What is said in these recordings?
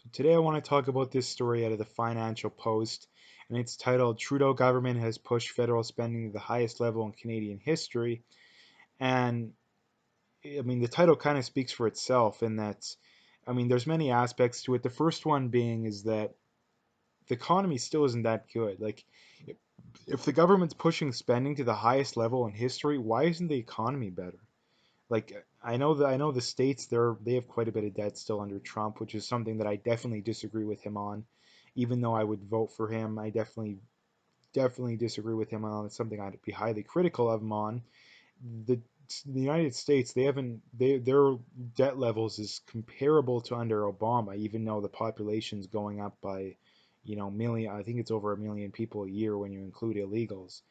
So today I want to talk about this story out of the Financial Post, and it's titled Trudeau Government Has Pushed Federal Spending to the Highest Level in Canadian History. And I mean, the title kind of speaks for itself in that, I mean, there's many aspects to it. The first one being is that the economy still isn't that good. Like, if the government's pushing spending to the highest level in history, why isn't the economy better? Like I know the states they have quite a bit of debt still under Trump, which is something that I definitely disagree with him on. Even though I would vote for him, I definitely disagree with him on. It's something I'd be highly critical of him on. The the United States, their debt levels is comparable to under Obama, even though the population's going up by, million. I think it's over a million people a year when you include illegals.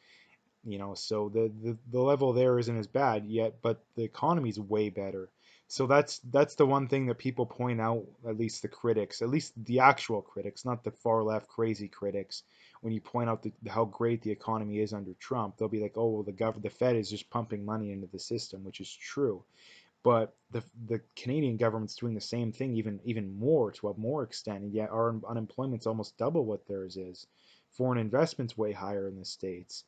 So the level there isn't as bad yet, but the economy's way better. So that's the one thing that people point out, at least the critics, at least the actual critics, not the far left crazy critics. When you point out how great the economy is under Trump, they'll be like, oh, well, the Fed is just pumping money into the system, which is true. But the Canadian government's doing the same thing, even more to a more extent, and yet our unemployment's almost double what theirs is. Foreign investment's way higher in the states.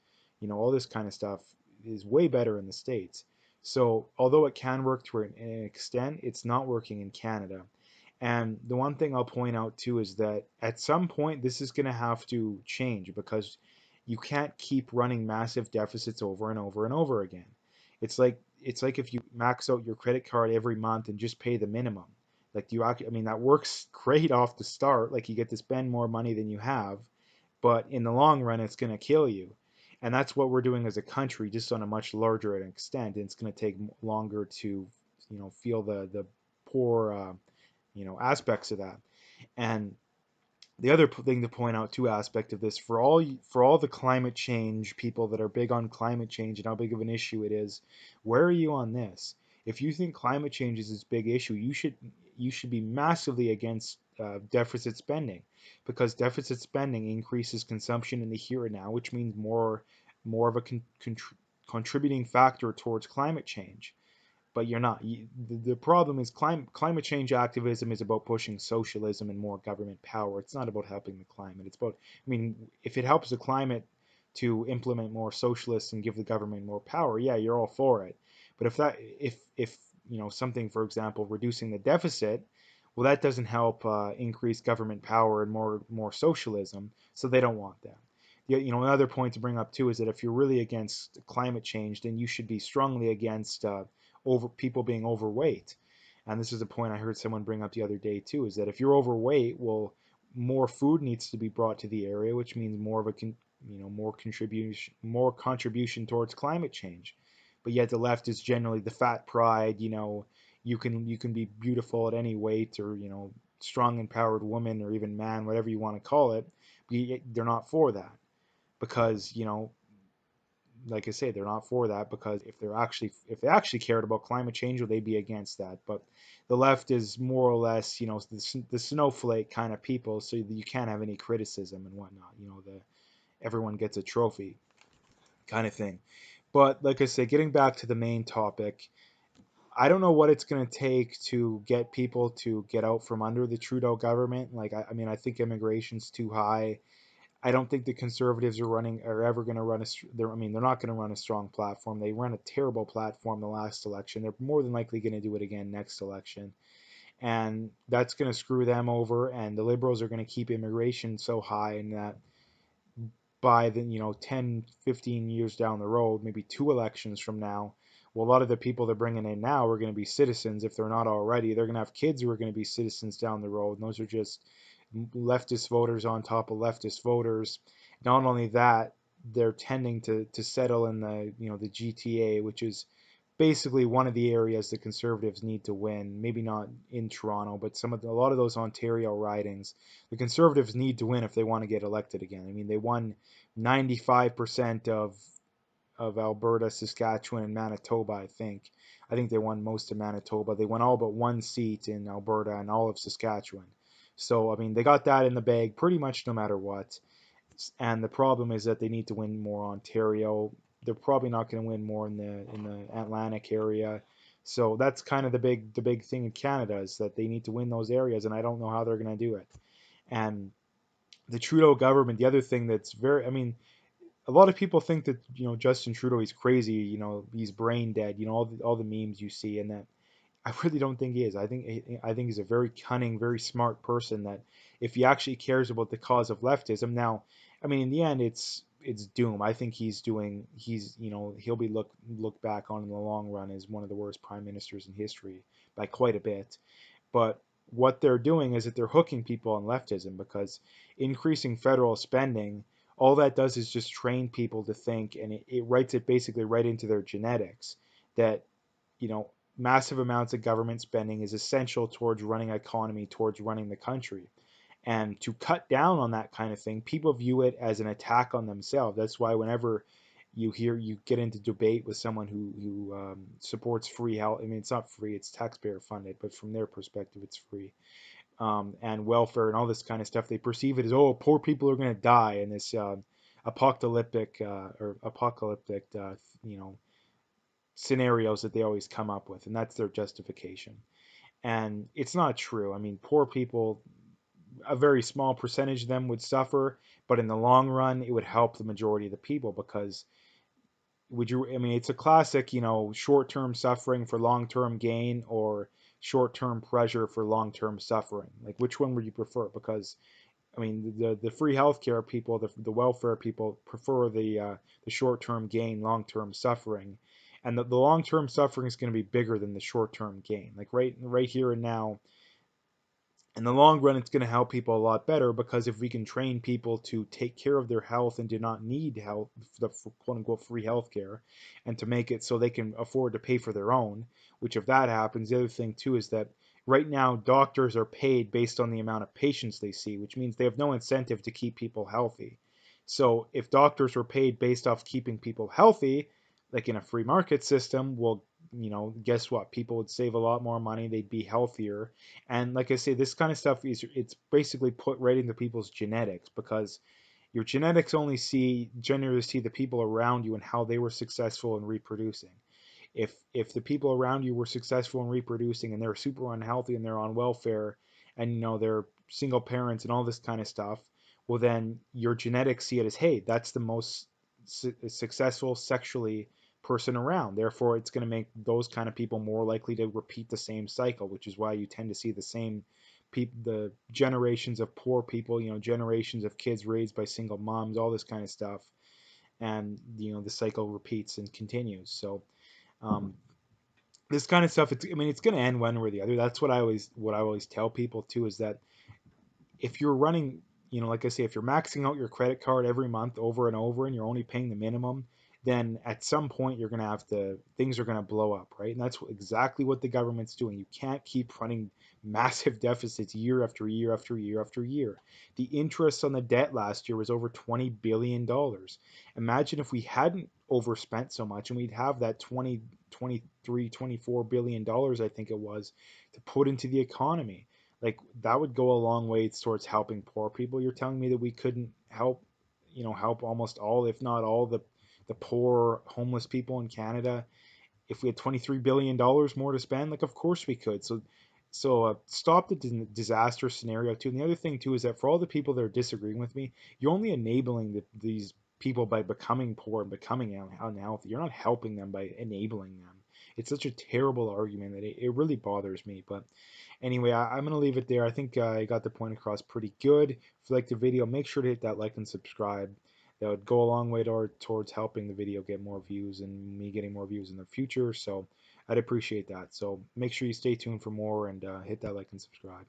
All this kind of stuff is way better in the states. So although it can work to an extent, it's not working in Canada. And the one thing I'll point out too is that at some point this is going to have to change because you can't keep running massive deficits over and over and over again. It's like if you max out your credit card every month and just pay the minimum. Like do you actually, I mean that works great off the start. Like you get to spend more money than you have, but in the long run it's going to kill you. And that's what we're doing as a country, just on a much larger extent. And it's going to take longer to, feel the poor, aspects of that. And the other thing to point out, two aspect of this, for all the climate change people that are big on climate change and how big of an issue it is, where are you on this? If you think climate change is this big issue, you should be massively against deficit spending, because deficit spending increases consumption in the here and now, which means more of a contributing factor towards climate change. But you're not. The problem is climate change activism is about pushing socialism and more government power. It's not about helping the climate. It's about, I mean, if it helps the climate to implement more socialists and give the government more power, yeah, you're all for it. But if something, for example, reducing the deficit, well, that doesn't help increase government power and more socialism. So they don't want that. Another point to bring up too is that if you're really against climate change, then you should be strongly against over people being overweight. And this is a point I heard someone bring up the other day too, is that if you're overweight, well, more food needs to be brought to the area, which means more of a more contribution towards climate change. But yet the left is generally the fat pride. You can be beautiful at any weight, or strong empowered woman or even man, whatever you want to call it. But they're not for that, because like I say, they're not for that, because if they actually cared about climate change, would they be against that? But the left is more or less, the snowflake kind of people, so you can't have any criticism and whatnot. The everyone gets a trophy kind of thing. But like I said, getting back to the main topic, I don't know what it's going to take to get people to get out from under the Trudeau government. Like, I mean, I think immigration's too high. I don't think the conservatives are ever going to run I mean, they're not going to run a strong platform. They ran a terrible platform the last election. They're more than likely going to do it again next election, and that's going to screw them over. And the liberals are going to keep immigration so high, and that by the 10, 15 years down the road, maybe two elections from now, well, a lot of the people they're bringing in now are going to be citizens if they're not already. They're going to have kids who are going to be citizens down the road, and those are just leftist voters on top of leftist voters. Not only that, they're tending to settle in the GTA, which is basically one of the areas the conservatives need to win. Maybe not in Toronto, but a lot of those Ontario ridings, the conservatives need to win if they want to get elected again. I mean, they won 95% of Alberta, Saskatchewan, and Manitoba, I think. I think they won most of Manitoba. They won all but one seat in Alberta and all of Saskatchewan. So, I mean, they got that in the bag pretty much no matter what. And the problem is that they need to win more Ontario. They're probably not going to win more in the Atlantic area. So that's kind of the big thing in Canada is that they need to win those areas, and I don't know how they're going to do it. And the Trudeau government, the other thing that's very, I mean, a lot of people think that Justin Trudeau, he's crazy, he's brain dead, all the memes you see, and that I really don't think he is. I think he's a very cunning, very smart person that if he actually cares about the cause of leftism. Now, I mean, in the end, it's doom. I think he'll be looked back on in the long run as one of the worst prime ministers in history by quite a bit. But what they're doing is that they're hooking people on leftism because increasing federal spending, all that does is just train people to think, and it writes it basically right into their genetics that you know massive amounts of government spending is essential towards running economy, towards running the country. And to cut down on that kind of thing, people view it as an attack on themselves. That's why whenever you get into debate with someone who supports free health, I mean it's not free, it's taxpayer funded, but from their perspective it's free, and welfare and all this kind of stuff. They perceive it as, oh, poor people are going to die in this apocalyptic you know scenarios that they always come up with, and that's their justification. And it's not true. I mean, poor people, a very small percentage of them would suffer, but in the long run, it would help the majority of the people because I mean, it's a classic, short-term suffering for long-term gain or short-term pleasure for long-term suffering. Like, which one would you prefer? Because I mean, the free healthcare people, the welfare people prefer the short-term gain, long-term suffering, and the long-term suffering is going to be bigger than the short-term gain. Like right here and now, in the long run, it's going to help people a lot better because if we can train people to take care of their health and do not need health, the quote unquote free healthcare, and to make it so they can afford to pay for their own, which if that happens, the other thing too is that right now doctors are paid based on the amount of patients they see, which means they have no incentive to keep people healthy. So if doctors were paid based off keeping people healthy, like in a free market system, well, guess what? People would save a lot more money, they'd be healthier, and like I say, this kind of stuff it's basically put right into people's genetics because your genetics only generally see the people around you and how they were successful in reproducing. If the people around you were successful in reproducing and they're super unhealthy and they're on welfare and they're single parents and all this kind of stuff, well then your genetics see it as, hey, that's the most successful sexually person around. Therefore, it's going to make those kind of people more likely to repeat the same cycle, which is why you tend to see the same people, the generations of poor people, generations of kids raised by single moms, all this kind of stuff, and the cycle repeats and continues. So um, this kind of stuff, I mean, it's going to end one way or the other. That's what I always tell people too, is that if you're running, like I say, if you're maxing out your credit card every month over and over and you're only paying the minimum, then at some point you're going to have to, things are going to blow up, right? And that's exactly what the government's doing. You can't keep running massive deficits year after year after year after year. The interest on the debt last year was over $20 billion. Imagine if we hadn't overspent so much and we'd have that 20, 23, $24 billion, I think it was, to put into the economy. Like that would go a long way towards helping poor people. You're telling me that we couldn't help almost all, if not all, the poor homeless people in Canada if we had $23 billion more to spend? Like, of course we could. So stop the disaster scenario too. And the other thing too is that for all the people that are disagreeing with me, you're only enabling these people by becoming poor and becoming unhealthy. You're not helping them by enabling them. It's such a terrible argument that it really bothers me. But anyway, I'm going to leave it there. I think I got the point across pretty good. If you like the video, make sure to hit that like and subscribe. That would go a long way towards helping the video get more views and me getting more views in the future. So I'd appreciate that. So make sure you stay tuned for more and hit that like and subscribe.